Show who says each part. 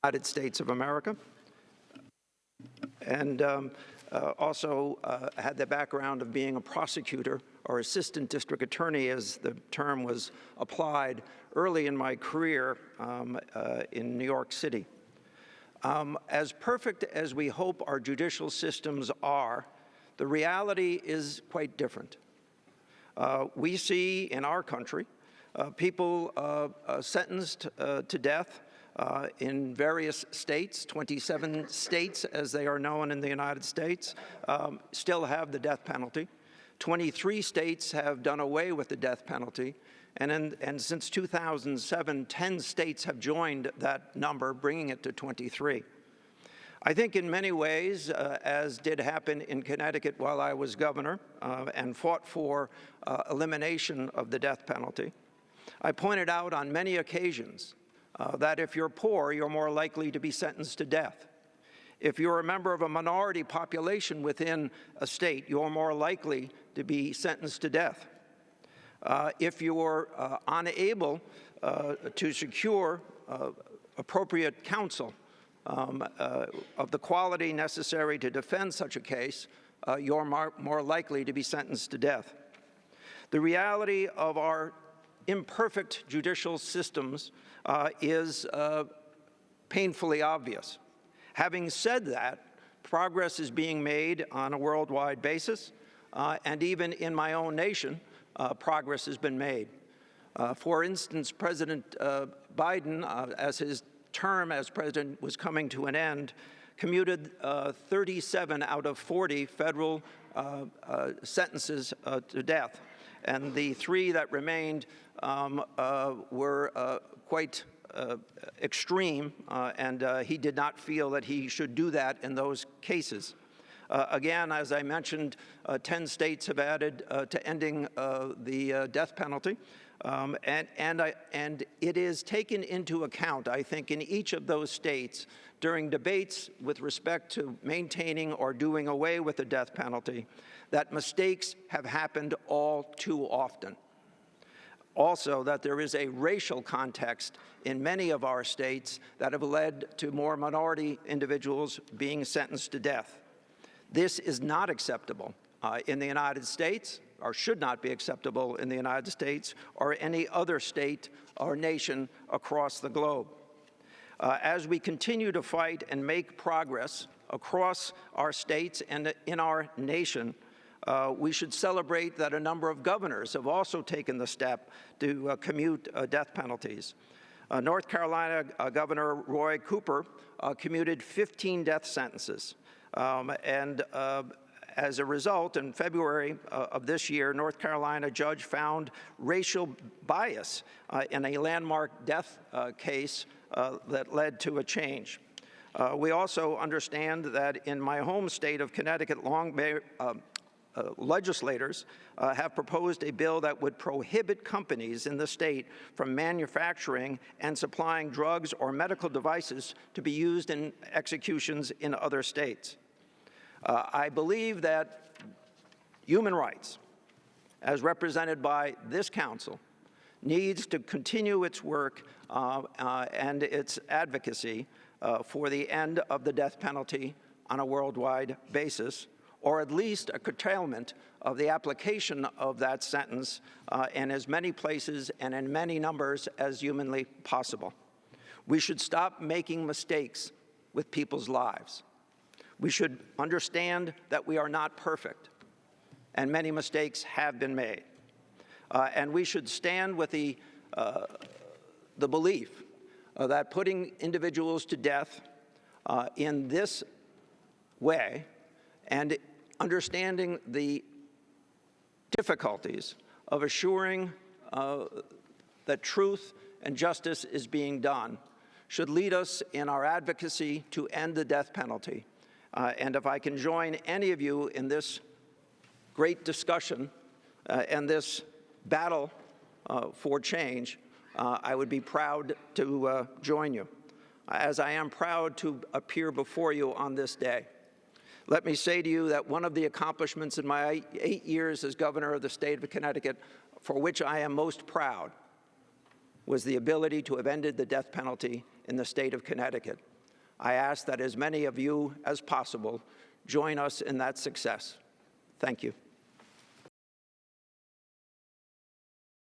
Speaker 1: United States of America, and also had the background of being a prosecutor or assistant district attorney, as the term was applied early in my career in New York City. As perfect as we hope our judicial systems are, the reality is quite different. We see in our country people sentenced to death in various states. 27 states, as they are known in the United States, still have the death penalty. 23 states have done away with the death penalty. And since 2007, 10 states have joined that number, bringing it to 23. I think in many ways, as did happen in Connecticut while I was governor and fought for elimination of the death penalty, I pointed out on many occasions that if you're poor, you're more likely to be sentenced to death. If you're a member of a minority population within a state, you're more likely to be sentenced to death. If you're unable to secure appropriate counsel of the quality necessary to defend such a case, you're more likely to be sentenced to death. The reality of our imperfect judicial systems is painfully obvious. Having said that, progress is being made on a worldwide basis, and even in my own nation, progress has been made. For instance, President Biden, as his term as president was coming to an end, commuted 37 out of 40 federal sentences to death. And the 3 that remained were quite extreme, and he did not feel that he should do that in those cases. Again, as I mentioned, 10 states have added to ending the death penalty, and it is taken into account, I think, in each of those states during debates with respect to maintaining or doing away with the death penalty, that mistakes have happened all too often. Also, that there is a racial context in many of our states that have led to more minority individuals being sentenced to death. This is not acceptable in the United States, or should not be acceptable in the United States or any other state or nation across the globe. As we continue to fight and make progress across our states and in our nation, we should celebrate that a number of governors have also taken the step to commute death penalties. North Carolina Governor Roy Cooper commuted 15 death sentences. As a result, in February of this year, North Carolina judge found racial bias in a landmark death case that led to a change. We also understand that in my home state of Connecticut, legislators have proposed a bill that would prohibit companies in the state from manufacturing and supplying drugs or medical devices to be used in executions in other states. I believe that human rights, as represented by this Council, needs to continue its work and its advocacy for the end of the death penalty on a worldwide basis, or at least a curtailment of the application of that sentence in as many places and in many numbers as humanly possible. We should stop making mistakes with people's lives. We should understand that we are not perfect, and many mistakes have been made. And we should stand with the belief that putting individuals to death in this way and understanding the difficulties of assuring that truth and justice is being done should lead us in our advocacy to end the death penalty. And if I can join any of you in this great discussion and this battle for change, I would be proud to join you, as I am proud to appear before you on this day. Let me say to you that one of the accomplishments in my 8 years as governor of the state of Connecticut, for which I am most proud, was the ability to have ended the death penalty in the state of Connecticut. I ask that as many of you as possible join us in that success. Thank you.